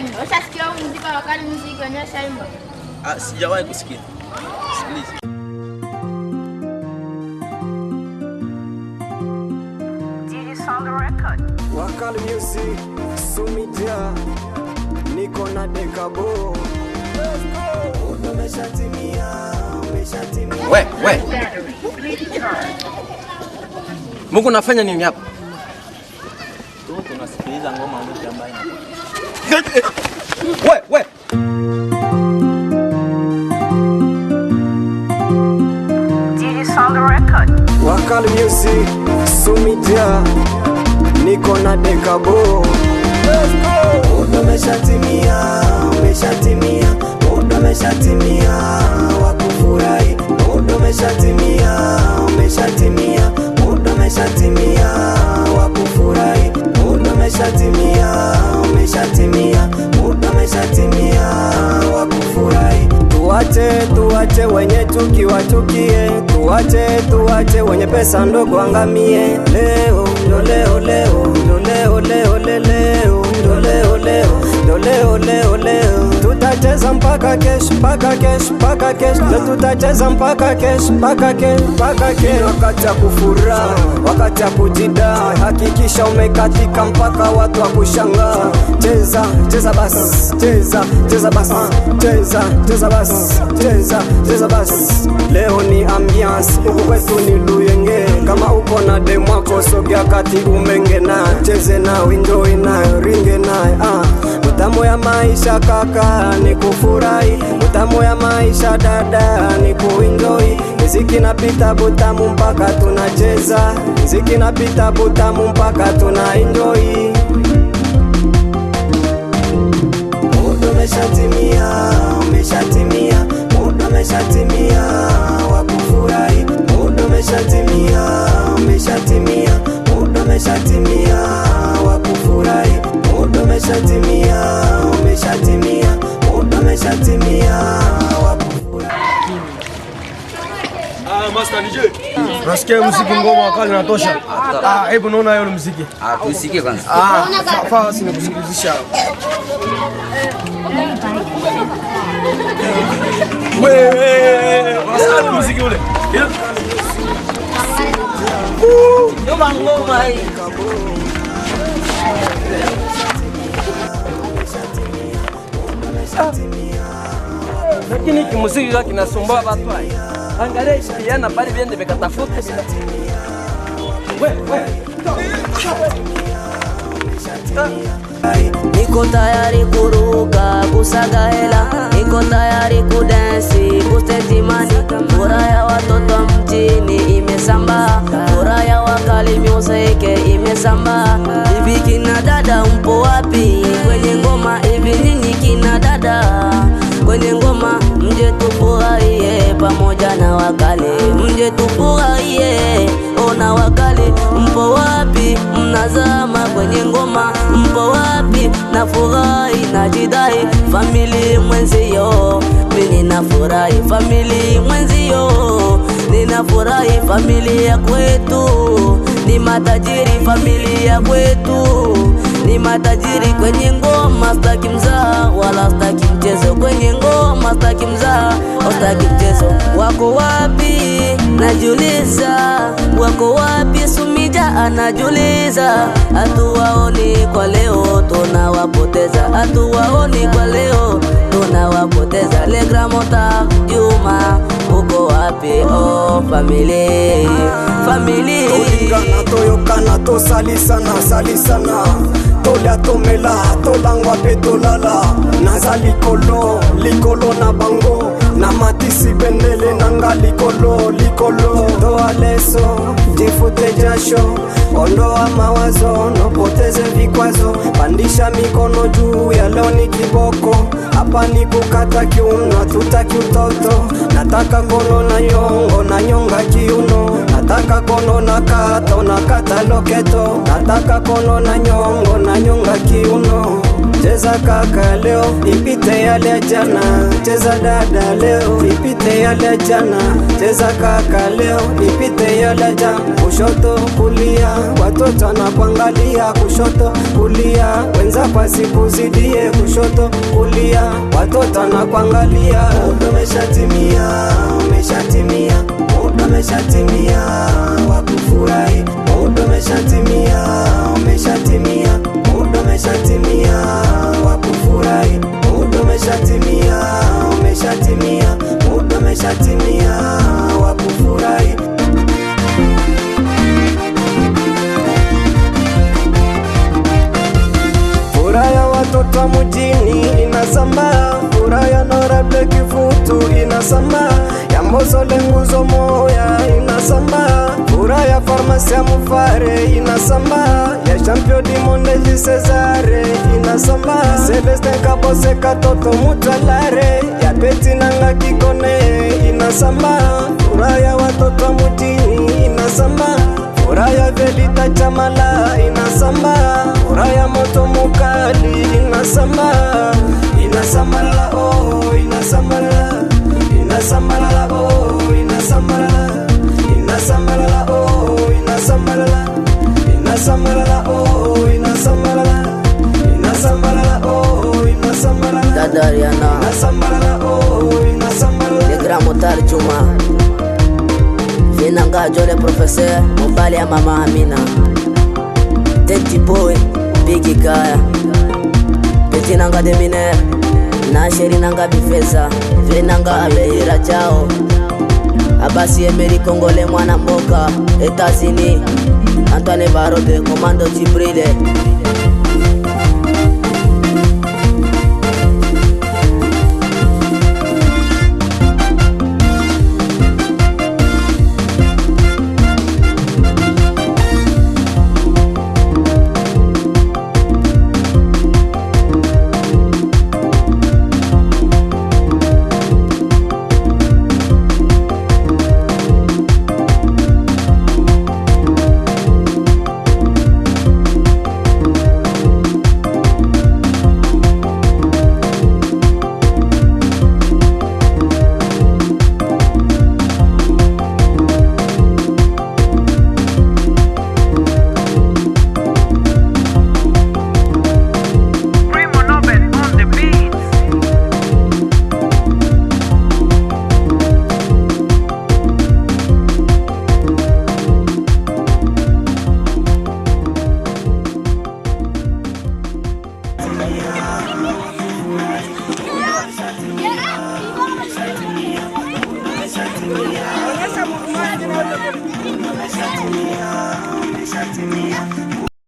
Ushasikia muziki wakati muziki wenyewe shaimba? Sijawahi kusikia. Sikiliza. Wakali Music, Sumidia, niko na Dekabo. Let's go. Umeshatimia. We. Mungu nafanya nini hapa? Tunasikiliza ngoma mpya ambayo. We. Wakali Music, Sumidia, niko na Dekabo. Let's go. Umeshatimia. Wakufurahi. Umeshatimia. Wakufurahi. Wakufurahi. Tuwache wenye tukiwatukie. Tuwache wenye pesa ndogo angamie. Leo tutacheza mpaka kesho. Leo tutacheza mpaka kesho. Wakati ya kufurahi, wakati ya kujidai, hakikisha umekatika mpaka watu wa kushangaa. Cheza basi. Leo ni ambiance, huku kwetu ni Luyenge. Kama uko na demu wako sogea kati umenge na cheze na enjoy na ringe na utamu ya maisha kaka ni kufurahi, utamu ya maisha dada ni kuenjoy. Muziki napita butamu mpaka tunacheza, muziki napita butamu mpaka tuna enjoy. Umeshatimia, wakufurahi. Umeshatimia, wakufurahi. Umeshatimia, wakufurahi. Master DJ. Nasikia muziki ngoma wakali natosha. Hebu naona hiyo muziki. Tusikie kwanza. Fasi ni kusikilizisha. Wewe, unasikia muziki ule? Nyuma ngoma hii. Lakini kimuziki kile kinasumbua watu hai. Angalia ikiana bali viende vikatafuta. We. Niko tayari kuruka, kusaga hela, niko tayari kudansi, kustetimani. Furaha ya watoto mjini imesamba, furaha ya Wakali Music imesamba. Hivi kina dada mpo wapi kwenye ngoma? Hivi nini kina dada kwenye ngoma? Mje tufurahie pamoja na Wakali, mje tufurahie. Ona Wakali mpo wapi? Mnazama kwenye ngoma, mpo wapi? Nafurahi najidai, family mwenzio mimi nafurahi, family mwenzio ninafurahi. Familia kwetu ni matajiri, familia kwetu ni matajiri. Kwenye ngoma staki mzaha wala staki mchezo, kwenye ngoma staki mzaha wala staki mchezo. Wako wapi? Najiuliza, wako wapi? Sumija anajiuliza. Hatuwaoni kwa leo tunawapoteza, hatuwaoni kwa leo tunawapoteza. Legramota Juma uko wapi? Oh family Olingana toyokana to salisana tolia tomela tolangwa pe tolala nazali likolo na bango na matisi bendele nanga likolo toa leso jifute jasho ondoa mawazo nopoteze vikwazo pandisha mikono juu ya leo ni kiboko hapa ni kukata kiuno tutaki utoto nataka kono na nyongo na nyonga kiuno nataka kono na kata loketo nataka kono na nyongo na nyonga kiuno cheza kaka leo, ipite yale ya jana. Cheza dada leo, ipite yale ya jana. Cheza kaka leo, ipite yale ya jana. Kushoto kulia, watoto na kuangalia. Kushoto kulia, wenza pasikuzidie. Kushoto kulia, watoto na kuangalia. Muda umeshatimia, umeshatimia, muda umeshatimia wa kufurahi. Muda umeshatimia, umeshatimia, muda umeshatimia wa kufurahi. Muda umeshatimia, umeshatimia, muda umeshatimia wa kufurahi. Furaha ya watoto mjini inasambaa, furaha ya Norable Kivutu inasambaa, ya Mbosole nguzo moya inasambaa, furaha ya Farmasi ya Mufare inasambaa, ya Champion du Monde Cesare inasambaa, Celestin Kabose Katoto Mutalare, ya Peti Nanga Kikone inasambaa, furaha ya watoto mjini inasambaa, furaha ya Velita Chamala inasambaa, furaha ya Moto Mukali inasambaa. Inasambalala oh, inasambalala, inasambalala oh, inasambalala, inasambalala oh, inasambalala, inasambalala oh, inasambalala, inasambalala oh, inasambalala. Dada Rihanna, inasambalala oh, inasambalala. Le Grand Motar Juma, Vinanga Jole Professeur, Mobali ya Mama Amina, Teti Boy, Biggie Kaya, Peti Nanga Deminer, na Sheri Nanga Bifeza, Vinanga Abelira Chao, Abasi Emery Kongole Mwana Mboka, Etats-Unis, Antoine Barode, Commando Djibrile. Umeshatimia, umeshatimia, umeshatimia.